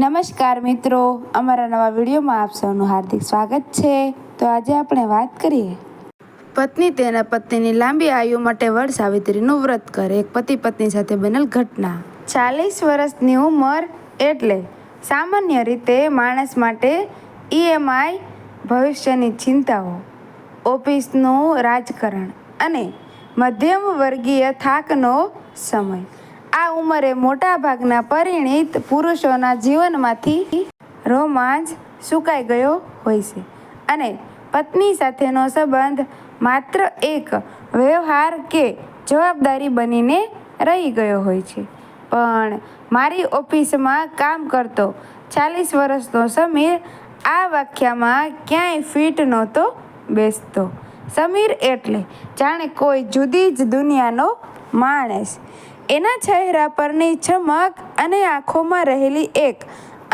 નમસ્કાર મિત્રો, અમારા નવા વિડીયોમાં આપ સૌનું હાર્દિક સ્વાગત છે. તો આજે આપણે વાત કરીએ પત્ની તેના પતિની લાંબી આયુ માટે વડ સાવિત્રીનું વ્રત કરે. એક પતિ પત્ની સાથે બનેલ ઘટના. 40 વર્ષની ઉંમર એટલે સામાન્ય રીતે માણસ માટે EMI, ભવિષ્યની ચિંતાઓ, ઓફિસનું રાજકારણ અને મધ્યમ વર્ગીય થાકનો સમય. આ ઉંમરે મોટાભાગના પરિણીત પુરુષોના જીવનમાંથી રોમાંચ સુકાઈ ગયો હોય છે અને પત્ની સાથેનો સંબંધ માત્ર એક વ્યવહાર કે જવાબદારી બનીને રહી ગયો હોય છે. પણ મારી ઓફિસમાં કામ કરતો 40 વર્ષનો સમીર આ વ્યાખ્યામાં ક્યાંય ફિટ નહોતો બેસતો. સમીર એટલે જાણે કોઈ જુદી જ દુનિયાનો માણસ. એના ચહેરા પરની ચમક અને આંખોમાં રહેલી એક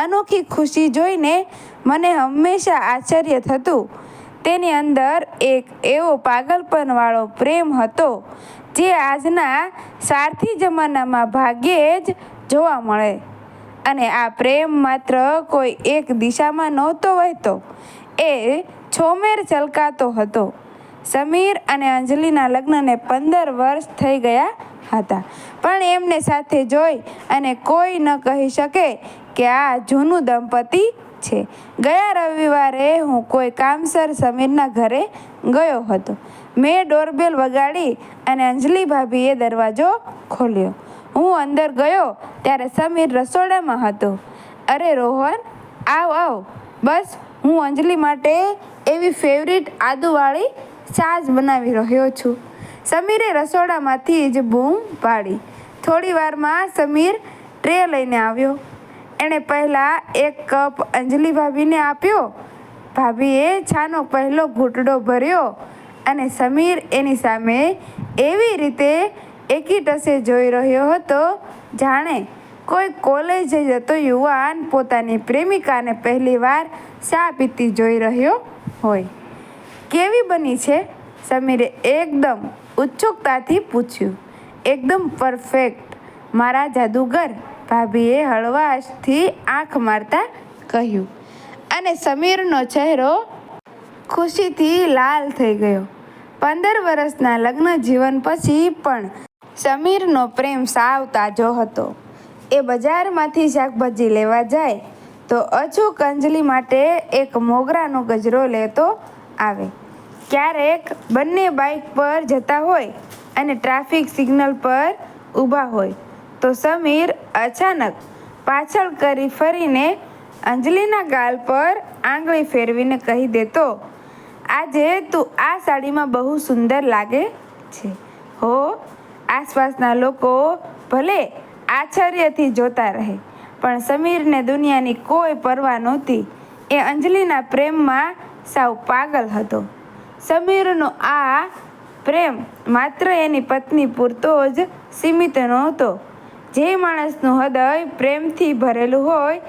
અનોખી ખુશી જોઈને મને હંમેશા આશ્ચર્ય થતું. તેની અંદર એક એવો પાગલપનવાળો પ્રેમ હતો જે આજના સ્વાર્થી જમાનામાં ભાગ્યે જ જોવા મળે. અને આ પ્રેમ માત્ર કોઈ એક દિશામાં નહોતો વહેતો, એ છોમેર છલકાતો હતો. સમીર અને અંજલિના લગ્નને 15 વર્ષ થઈ ગયા હતા, પણ એમને સાથે જોઈ અને કોઈ ન કહી શકે કે આ જૂનું દંપતી છે. ગયા રવિવારે હું કોઈ કામસર સમીરના ઘરે ગયો હતો. મેં ડોરબેલ વગાડી અને અંજલિ ભાભીએ દરવાજો ખોલ્યો. હું અંદર ગયો ત્યારે સમીર રસોડામાં હતો. અરે રોહન, આવ આવ. બસ હું અંજલિ માટે એવી ફેવરિટ આદુવાળી છાશ બનાવી રહ્યો છું. સમીરે રસોડામાંથી જ બૂમ પાડી. થોડી વારમાં સમીર ટ્રે લઈને આવ્યો. એણે પહેલાં એક કપ અંજલિ ભાભીને આપ્યો. ભાભીએ છાનો પહેલો ઘૂંટડો ભર્યો અને સમીર એની સામે એવી રીતે એકીટસે જોઈ રહ્યો હતો જાણે કોઈ કોલેજ જતો યુવાન પોતાની પ્રેમિકાને પહેલીવાર ચા પીતી જોઈ રહ્યો હોય. કેવી બની છે? સમીરે એકદમ ઉત્સુકતાથી પૂછ્યું. એકદમ પરફેક્ટ મારા જાદુગર, ભાભીએ હળવાશથી આંખ મારતા કહ્યું. અને સમીરનો ચહેરો ખુશીથી લાલ થઈ ગયો. 15 વર્ષના લગ્ન જીવન પછી પણ સમીરનો પ્રેમ સાવ તાજો હતો. એ બજારમાંથી શાકભાજી લેવા જાય તો અચૂક અંજલિ માટે એક મોગરાનો ગજરો લેતો આવે. ક્યારેક બંને બાઇક પર જતા હોય અને ટ્રાફિક સિગ્નલ પર ઊભા હોય તો સમીર અચાનક પાછળ કરી ફરીને અંજલિના ગાલ પર આંગળી ફેરવીને કહી દેતો, આજે તું આ સાડીમાં બહુ સુંદર લાગે છે હો. આસપાસના લોકો ભલે આશ્ચર્યથી જોતા રહે, પણ સમીરને દુનિયાની કોઈ પરવા નહોતી. એ અંજલિના પ્રેમમાં સાવ પાગલ હતો. સમીરનો આ પ્રેમ માત્ર એની પત્ની પૂરતો જ સીમિત નહોતો. જે માણસનું હૃદય પ્રેમથી ભરેલું હોય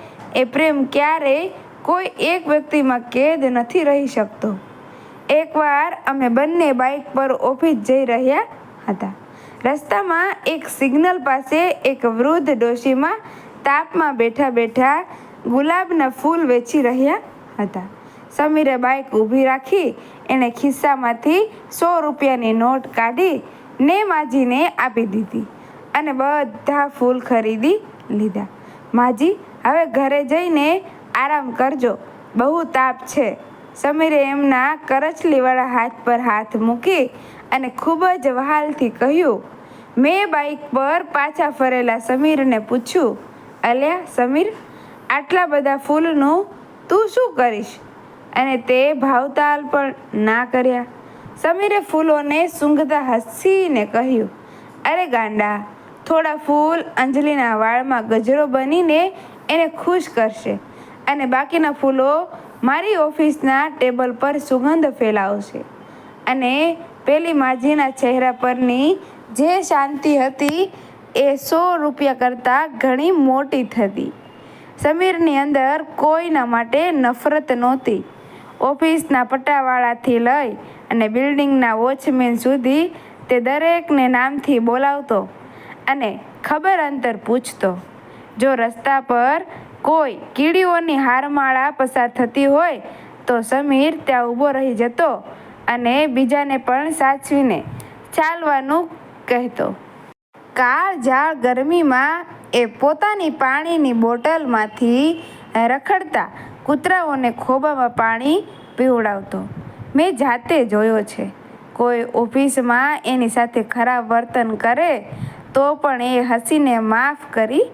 એ પ્રેમ ક્યારેય કોઈ એક વ્યક્તિમાં કેદ નથી રહી શકતો. એકવાર અમે બંને બાઇક પર ઓફિસ જઈ રહ્યા હતા. રસ્તામાં એક સિગ્નલ પાસે એક વૃદ્ધ ડોશીમાં તાપમાં બેઠા બેઠા ગુલાબના ફૂલ વેચી રહ્યા હતા. સમીરે બાઇક ઊભી રાખી એણે ખિસ્સામાંથી 100 રૂપિયાની નોટ કાઢી ને માજીને આપી દીધી અને બધા ફૂલ ખરીદી લીધા. માજી, હવે ઘરે જઈને આરામ કરજો, બહુ તાપ છે. સમીરે એમના કરચલીવાળા હાથ પર હાથ મૂકી અને ખૂબ જ વહાલથી કહ્યું. મેં બાઇક પર પાછા ફરેલા સમીરને પૂછ્યું, અલ્યા સમીર, આટલા બધા ફૂલનું તું શું કરીશ? અને તે ભાવતાલ પણ ના કર્યા. સમીરે ફૂલોને સૂંઘતા હસીને કહ્યું, અરે ગાંડા, થોડા ફૂલ અંજલિના વાળમાં ગજરો બનીને એને ખુશ કરશે અને બાકીના ફૂલો મારી ઓફિસના ટેબલ પર સુગંધ ફેલાવશે. અને પેલી માજીના ચહેરા પરની જે શાંતિ હતી એ 100 રૂપિયા કરતાં ઘણી મોટી થતી. સમીરની અંદર કોઈના માટે નફરત નહોતી. ઓફિસના પટ્ટાવાળાથી લઈ અને બિલ્ડિંગના વોચમેન સુધી તે દરેકને નામથી બોલાવતો અને ખબર અંતર પૂછતો. જો રસ્તા પર કોઈ કીડીઓની હારમાળા પસાર થતી હોય તો સમીર ત્યાં ઊભો રહી જતો અને બીજાને પણ સાચવીને ચાલવાનું કહેતો. કાળઝાળ ગરમીમાં એ પોતાની પાણીની બોટલમાંથી રખડતા કૂતરાઓને ખોબામાં પાણી પીવડાવતો. મેં જાતે જોયો છે. કોઈ ઓફિસમાં એની સાથે ખરાબ વર્તન કરે તો પણ એ હસીને માફ કરી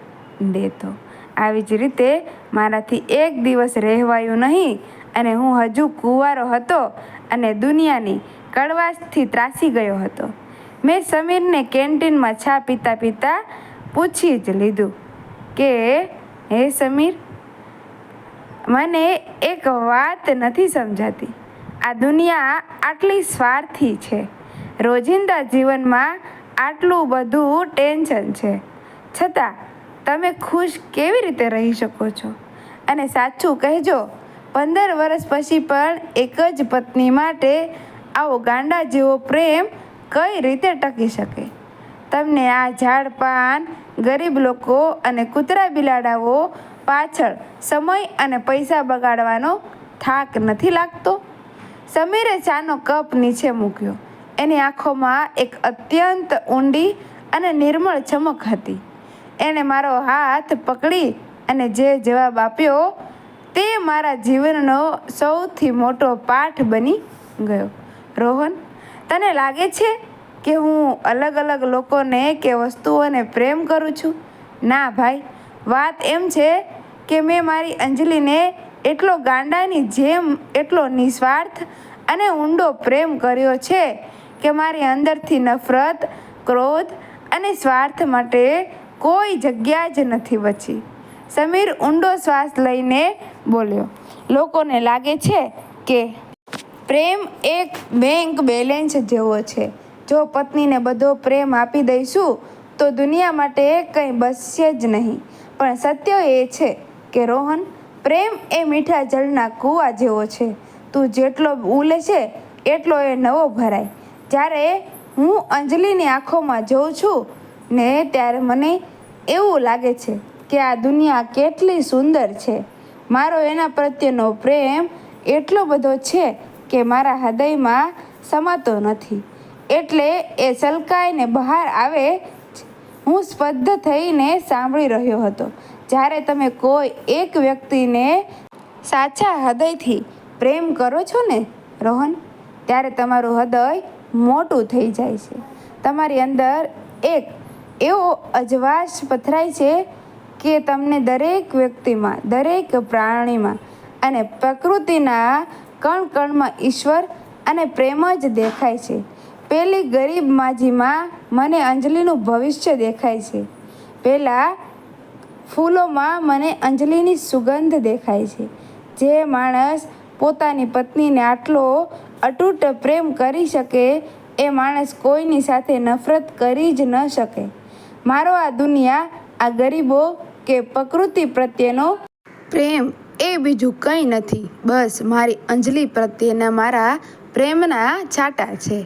દેતો. આવી જ રીતે મારાથી એક દિવસ રહેવાયું નહીં અને હું હજુ કુંવારો હતો અને દુનિયાની કડવાશથી ત્રાસી ગયો હતો. મેં સમીરને કેન્ટીનમાં ચા પીતા પીતા પૂછી જ લીધું કે, હે સમીર, મને એક વાત નથી સમજાતી. આ દુનિયા આટલી સ્વાર્થી છે. રોજિંદા જીવનમાં આટલું બધું ટેન્શન છે, છતાં તમે ખુશ કેવી રીતે રહી શકો છો? અને સાચું કહેજો, 15 વર્ષ પછી પણ એક જ પત્ની માટે આવો ગાંડા જેવો પ્રેમ કઈ રીતે ટકી શકે? તમને આ ઝાડ પાન, ગરીબ લોકો અને કૂતરા બિલાડાઓ પાછળ સમય અને પૈસા બગાડવાનો થાક નથી લાગતો? સમીરે ચાનો કપ નીચે મૂક્યો. એની આંખોમાં એક અત્યંત ઊંડી અને નિર્મળ ચમક હતી. એણે મારો હાથ પકડી અને જે જવાબ આપ્યો તે મારા જીવનનો સૌથી મોટો પાઠ બની ગયો. રોહન, તને લાગે છે કે હું અલગ અલગ લોકોને કે વસ્તુઓને પ્રેમ કરું છું? ના ભાઈ, વાત એમ છે કે મેં મારી અંજલિને એટલો ગાંડાની જેમ એટલો નિસ્વાર્થ અને ઊંડો પ્રેમ કર્યો છે કે મારી અંદરથી નફરત, ક્રોધ અને સ્વાર્થ માટે કોઈ જગ્યા જ નથી બચી. સમીર ઊંડો શ્વાસ લઈને બોલ્યો, લોકોને લાગે છે કે પ્રેમ એક બેંક બેલેન્સ જેવો છે. જો પત્નીને બધો પ્રેમ આપી દઈશું તો દુનિયા માટે કંઈ બચશે જ નહીં. પણ સત્ય એ છે કે રોહન, પ્રેમ એ મીઠા જળના કૂવા જેવો છે. તું જેટલો ઉલે છે એટલો એ નવો ભરાય. જ્યારે હું અંજલિની આંખોમાં જોઉં છું ને ત્યારે મને એવું લાગે છે કે આ દુનિયા કેટલી સુંદર છે. મારો એના પ્રત્યેનો પ્રેમ એટલો બધો છે કે મારા હૃદયમાં સમાતો નથી. એટલે એ સલકાઈને બહાર આવે. હું સ્તબ્ધ થઈને સાંભળી રહ્યો હતો. જ્યારે તમે કોઈ એક વ્યક્તિને સાચા હૃદયથી પ્રેમ કરો છો ને રોહન, ત્યારે તમારું હૃદય મોટું થઈ જાય છે. તમારી અંદર એક એવો અજવાસ પથરાય છે કે તમને દરેક વ્યક્તિમાં, દરેક પ્રાણીમાં અને પ્રકૃતિના કણ કણમાં ઈશ્વર અને પ્રેમ જ દેખાય છે. પેલી ગરીબ માજીમાં મને અંજલિનું ભવિષ્ય દેખાય છે. પેલા ફૂલોમાં મને અંજલિની સુગંધ દેખાય છે. જે માણસ પોતાની પત્નીને આટલો અતૂટ પ્રેમ કરી શકે એ માણસ કોઈની સાથે નફરત કરી જ ન શકે. મારો આ દુનિયા, આ ગરીબો કે પ્રકૃતિ પ્રત્યેનો પ્રેમ એ બીજું કંઈ નથી, બસ મારી અંજલિ પ્રત્યેના મારા પ્રેમના છાંટા છે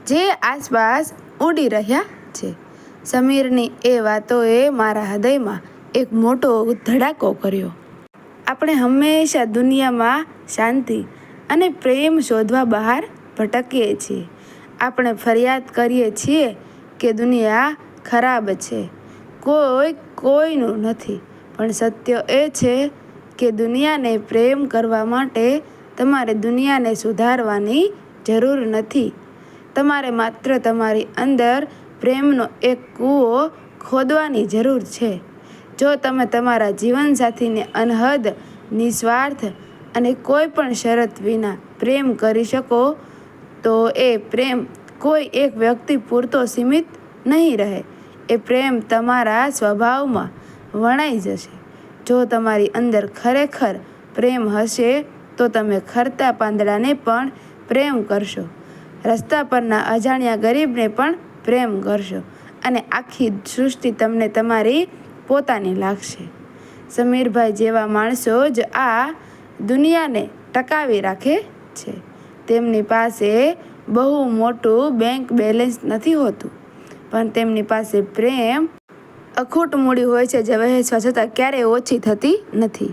જે આસપાસ ઉડી રહ્યા છે. સમીરની એ વાતોએ મારા હૃદયમાં એક મોટો ધડાકો કર્યો. આપણે હંમેશા દુનિયામાં શાંતિ અને પ્રેમ શોધવા બહાર ભટકીએ છીએ. આપણે ફરિયાદ કરીએ છીએ કે દુનિયા ખરાબ છે, કોઈનું નથી. પણ સત્ય એ છે કે દુનિયાને પ્રેમ કરવા માટે તમારે દુનિયાને સુધારવાની જરૂર નથી. તમારે માત્ર તમારી અંદર પ્રેમનો એક કૂવો ખોદવાની જરૂર છે. જો તમે તમારા જીવનસાથીને અનહદ, નિસ્વાર્થ અને કોઈ પણ શરત વિના પ્રેમ કરી શકો તો એ પ્રેમ કોઈ એક વ્યક્તિ પૂરતો સીમિત નહીં રહે. એ પ્રેમ તમારા સ્વભાવમાં વણાઈ જશે. જો તમારી અંદર ખરેખર પ્રેમ હશે તો તમે ખરતા પાંદડાને પણ પ્રેમ કરશો, રસ્તા પરના અજાણ્યા ગરીબને પણ પ્રેમ કરશો અને આખી સૃષ્ટિ તમને તમારી પોતાની લાગશે. સમીરભાઈ જેવા માણસો જ આ દુનિયાને ટકાવી રાખે છે. તેમની પાસે બહુ મોટું બેંક બેલેન્સ નથી હોતું, પણ તેમની પાસે પ્રેમ અખૂટ મૂડી હોય છે જે વહેંચવા છતાં ક્યારેય ઓછી થતી નથી.